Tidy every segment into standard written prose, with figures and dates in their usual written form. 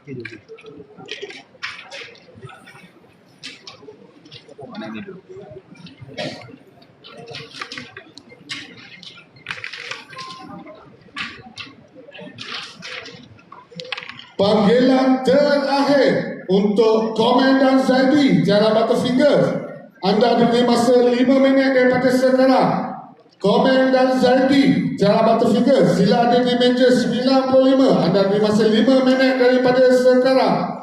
Panggilan terakhir untuk Komandan Zaidi Jara Butterfingers. Anda diberi masa 5 minit daripada sekarang. Komandan Zaidi Jara Butterfingers, sila ada di meja 95. Anda diberi masa 5 minit daripada sekarang.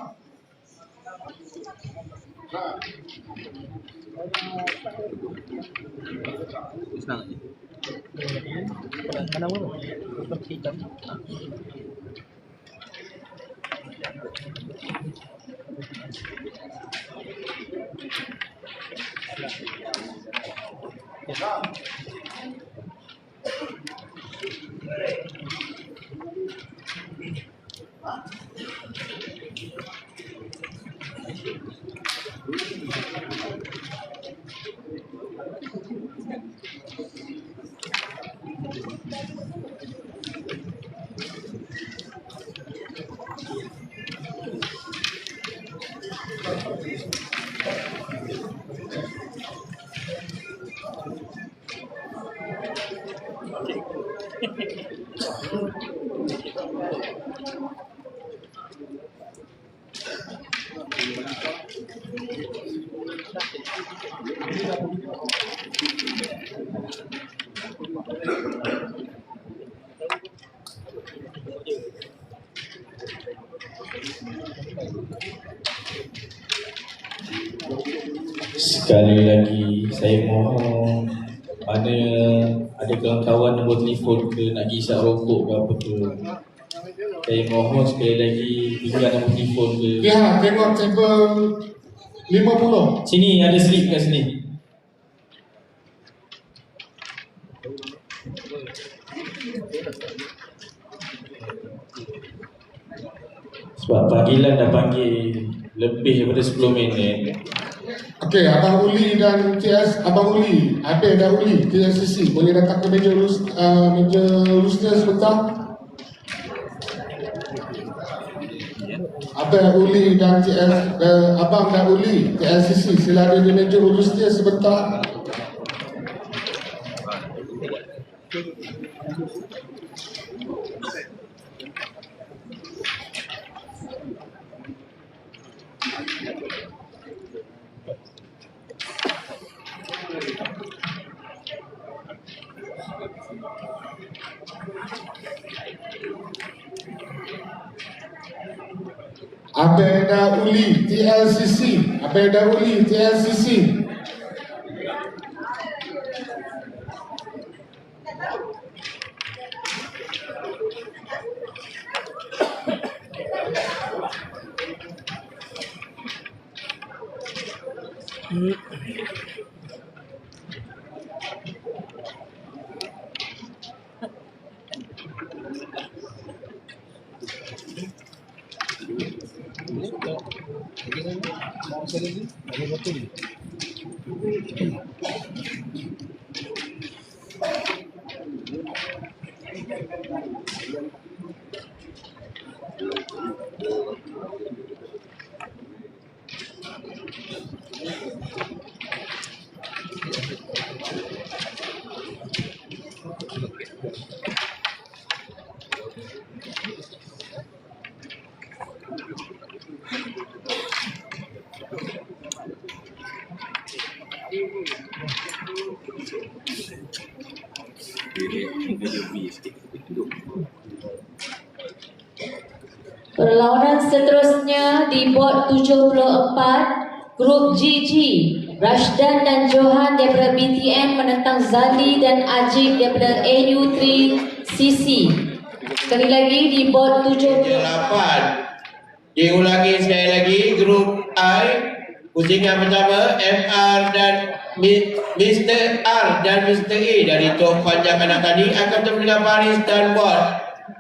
Sekali lagi saya mohon, mana ada kawan-kawan nombor telefon ke nak isap rokok ke apa ke, saya mohon sekali lagi berikan nombor telefon ke. Ya, tengok table 50. Sini ada slip kat sini. Sebab panggilan dah panggil lebih daripada 10 minit. Okey, Abang Uli dan TS, Abang Uli, Abang dan Uli, TSCC, boleh datang ke meja urusnya sebentar. Abang Uli dan Abang dan Uli, TSCC, sila ada di meja urusnya sebentar. Abeda Uli TLCC, Abeda Uli TLCC. Perlawanan seterusnya di bot 74, Grup GG, Rashdan dan Johan daripada BTN menentang Zali dan Ajik daripada NU3CC. Sekali lagi di bot 78. Diulangi sekali lagi, Grup I, pusingan pertama MR dan Mr. R dan Mr. A dari Tok Panjang Anak Tani akan bertemu dengan baris dan bot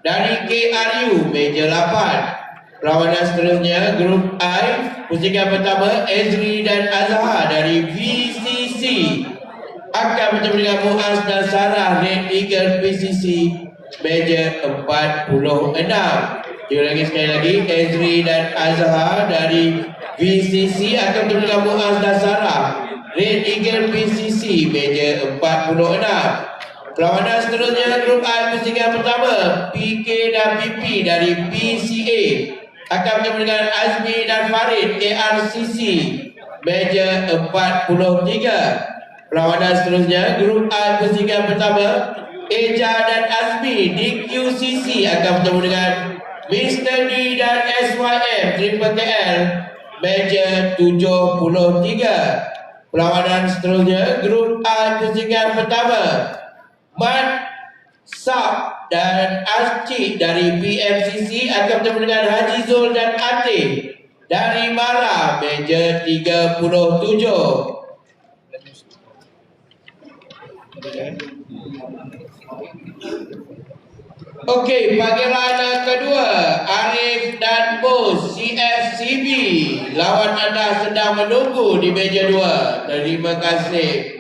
dari KRU meja 8. Perlawanan seterusnya Grup I, pusingan pertama Ezri dan Azhar dari VCC akan bertemu dengan Muaz dan Sarah Red Eagle PCC meja 46. Diulangi sekali lagi, Ezri dan Azhar dari VCC akan bertemu dengan Muaz dan Sarah. Red Eagle PCC meja 46. Perlawanan seterusnya grup A pusingan pertama, PK dan PP dari PCA akan bertemu dengan Azmi dan Farid ARCC meja 43. Perlawanan seterusnya grup A pusingan pertama, Eja dan Azmi DQCC akan bertemu dengan Mr. D dan SYM Triple KL meja 73. Perlawanan seterusnya grup A pusingan pertama, Mat Sab dan Archie dari PMCC akan bertemu dengan Haji Zul dan Atik dari Mara meja 37. Okey, panggilan kedua, Arif dan Bos CFCB. Lawan anda sedang menunggu di meja 2. Terima kasih.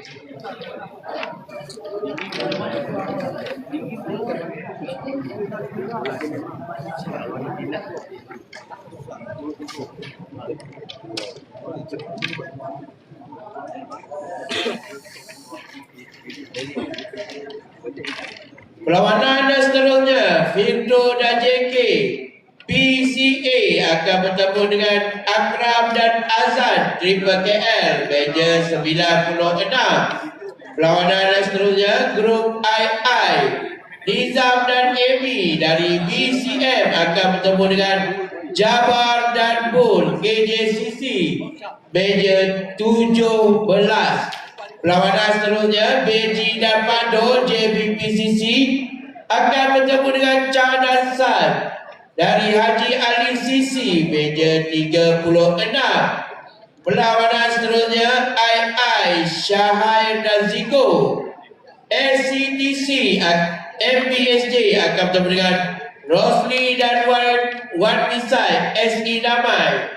Perlawanan seterusnya, Firdo dan JK PCA akan bertemu dengan Akram dan Azan Triple KL meja 96. Perlawanan seterusnya, grup II Nizam dan Amy dari BCM akan bertemu dengan Jabar dan Bun KJCC meja 17. Perlawanan seterusnya, Beji dan Pando JBPCC akan bertemu dengan Chan dan San dari Haji Ali CC meja 36. Perlawanan seterusnya, II Syahir dan Ziko SCTC MBSJ akan bertemu dengan Rosli dan Wan Pisai SE Damai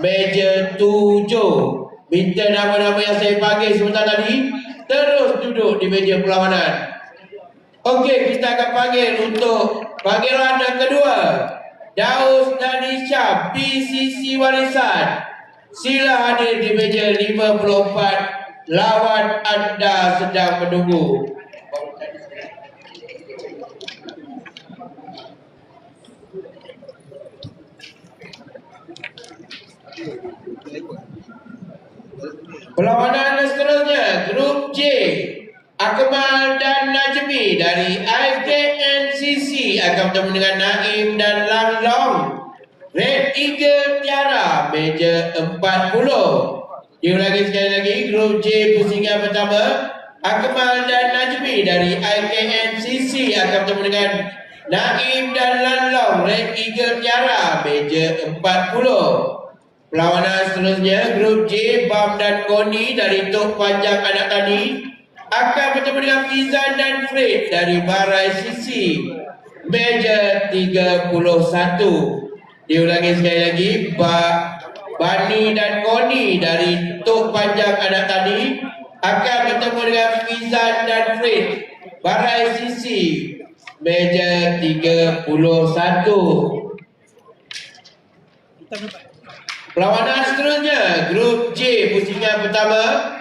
meja 7. Minta nama-nama yang saya panggil sebentar tadi terus duduk di meja perlawanan. Okey, kita akan panggil untuk panggilan yang kedua, Daus dan Isyam PCC Warisan. Sila hadir di meja 54. Lawan anda sedang menunggu. Perlawanan seterusnya, grup J Akmal dan Najmi dari IKNCC akan bertemu dengan Naim dan Lang Long Red Eagle Tiara meja 40. Diulangi sekali lagi, grup J pusingan pertama, Akmal dan Najmi dari IKNCC akan bertemu dengan Naim dan Lang Long Red Eagle Tiara meja 40. Perlawanan seterusnya, grup J Bam dan Koni dari Tok Panjang Anak Tani akan bertemu dengan Fizan dan Fred dari Barai CC meja 31. Diulangi sekali lagi, Bani dan Koni dari Tok Panjang Anak Tani akan bertemu dengan Fizan dan Fred Barai CC meja 31. Perlawanan seterusnya, grup J pusingan pertama,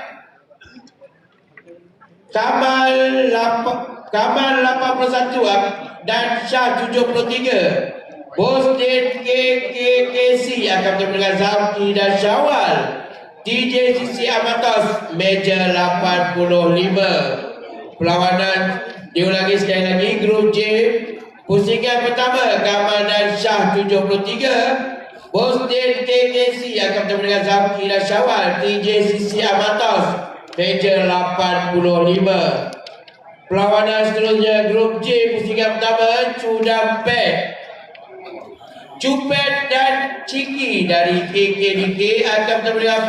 Kamal 81 dan Syah 73. Bosden KKKC akan bertemu dengan Zalki dan Syawal TJCC Amatos meja 85. Perlawanan diulangi sekali lagi, grup J pusingan pertama, Kamal dan Syah 73. Bosden KKC akan bertemu dengan Zaki dan Syawal TJCC Amatos meja 85. Perlawanan seterusnya, grup J pusingan pertama, Cupet dan Ciki dari KKDK akan bertemu dengan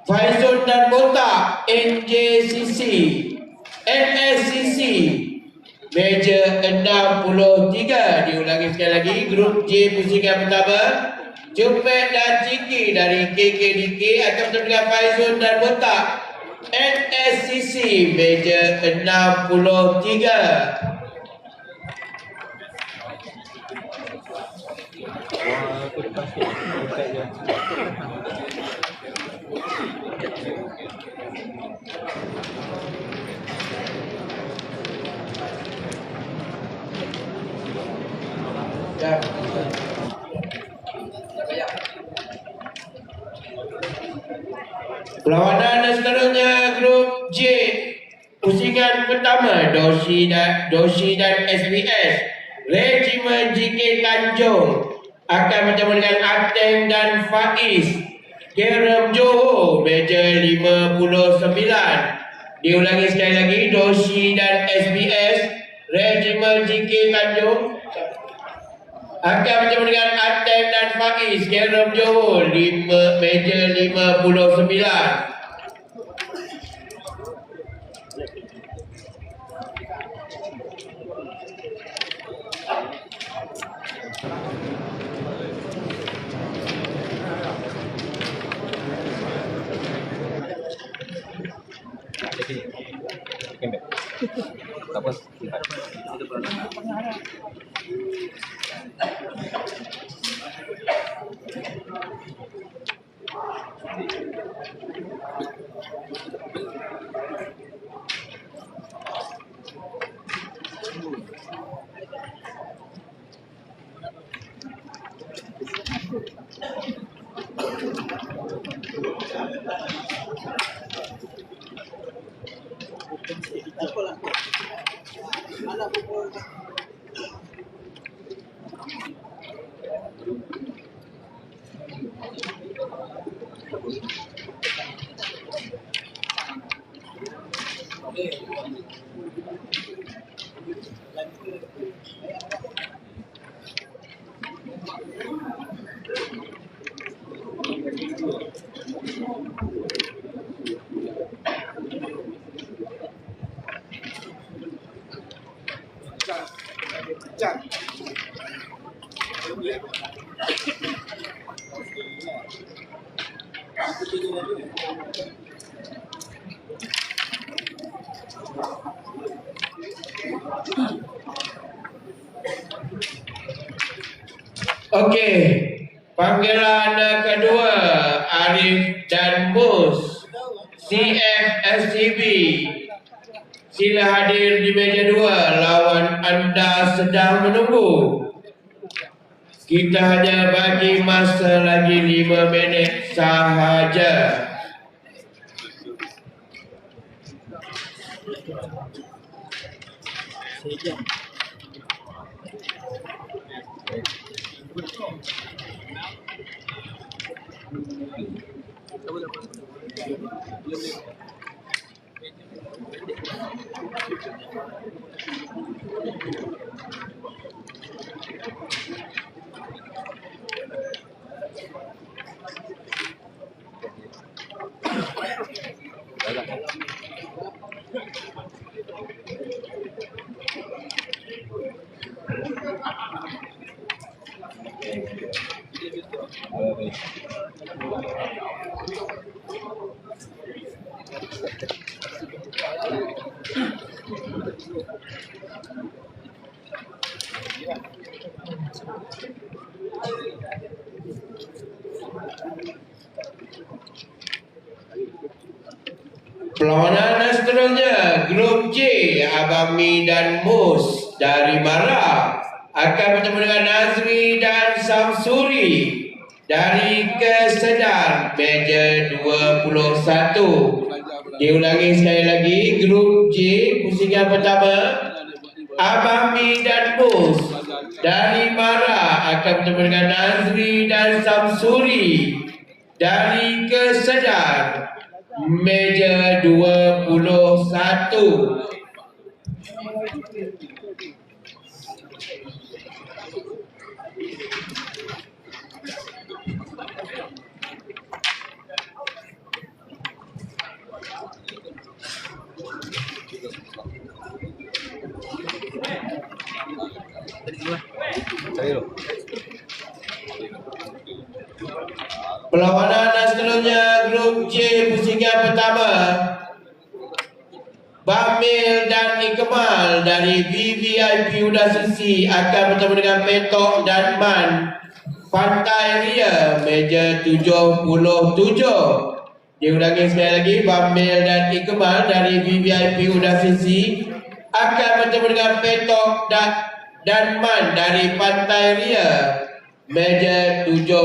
Faizul dan Botak NJCC NSCC meja 63. Diulangi sekali lagi, grup J pusingan pertama, Cupet dan Ciki dari KKDK akan bertemu dengan Faizul dan Botak NSCC meja 63. Ya. Perlawanan seterusnya grup J. Pusingan pertama Doshi dan SBS Regimen JK Tanjung akan bertemu dengan Ateng dan Faiz Kerem Johor meja 59. Diulangi sekali lagi, Doshi dan SBS Regimen JK Tanjung akan bertemu dengan Ateng dan Faiz Kerem Johor meja 59. Okey, panggilan kedua Arif dan Mus CFSCB. Sila hadir di meja 2, lawan anda sedang menunggu. Kita hanya bagi masa lagi 5 minit sahaja. Perlawanan seterusnya grup J, Abang Mi dan Mus dari Mara akan bertemu dengan Nazri dan Samsuri dari Kesedar meja 21. Diulangi sekali lagi, grup J pusingan pertama Abang Mi dan Mus dari Mara akan bertemu dengan Nazri dan Samsuri dari Kesedar meja 21. Perlawanan seterusnya grup J pusingan pertama Bamil dan Ikmal dari VVIP Udasisi akan bertemu dengan Metok dan Man Pantai Ria meja 77. Diulangi sekali lagi, Bamil dan Ikmal dari VVIP Uda Sisi akan bertemu dengan Petok dan Man dari Pantai Ria meja 77.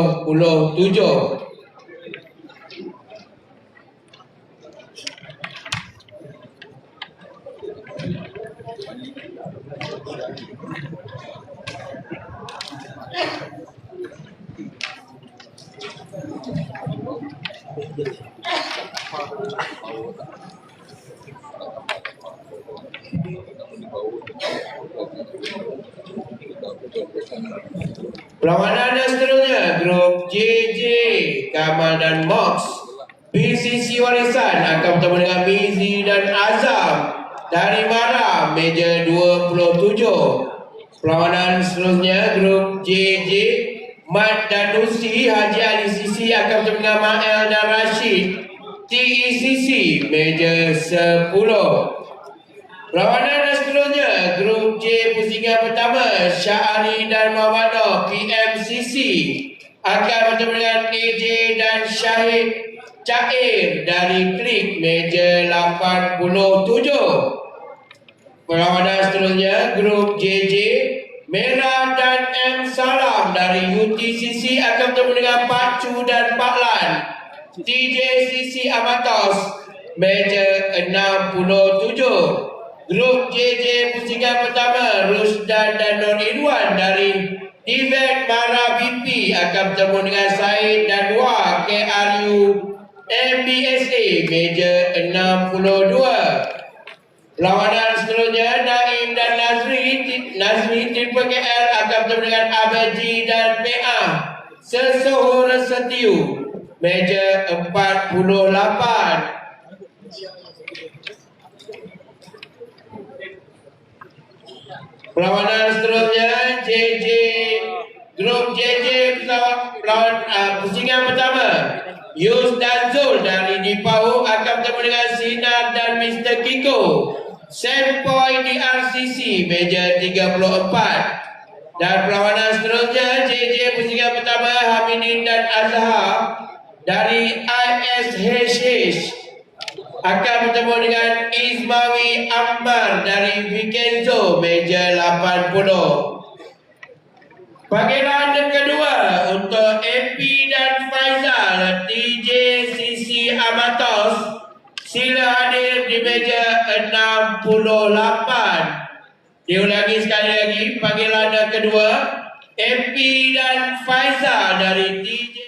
Perlawanan yang seterusnya, grup JJ, Kamal dan Mox BCC Warisan akan bertemu dengan Mizi dan Azam dari Mara meja 27. Perlawanan seterusnya, grup JJ, Mat dan Nusi Haji Ali Sisi akan bertemu dengan Mael dan Rashid TECC meja 10. Perlawanan yang seterusnya, grup J pusingan pertama, Syahari dan Muhammad PMCC akan bertemu dengan AJ dan Syahid Cair dari Klik meja 87. Perlawanan seterusnya, grup JJ, Merah dan M Salam dari UTCC akan bertemu dengan Pak Chu dan Pak Lan TJCC Amatos meja 67. Grup JJ pusingan pertama, Rusdan dan Nur Irwan dari Divet Mara BP akan bertemu dengan Said dan Wah KRU MBSA meja 62. Perlawanan seterusnya, Naim dan Nazri Triple KL akan bertemu dengan Abaji dan PA Sesohor Setiu meja 48. Perlawanan seterusnya, grup JJ pusingan pertama, Yus dan Zul dari Dipau akan bertemu dengan Sinar dan Mr. Kiko Sempoy di RCC meja 34. Dan perlawanan seterusnya, JJ pusingan pertama, Hamidin dan Azhar dari ISHH akan bertemu dengan Ismawi Ammar dari Vikenzo meja 80. Panggilan yang kedua untuk AP dan Faizal TJCC Amatos, sila hadir di meja 68. Diulangi sekali lagi, panggilan yang kedua, AP dan Faizal dari TJ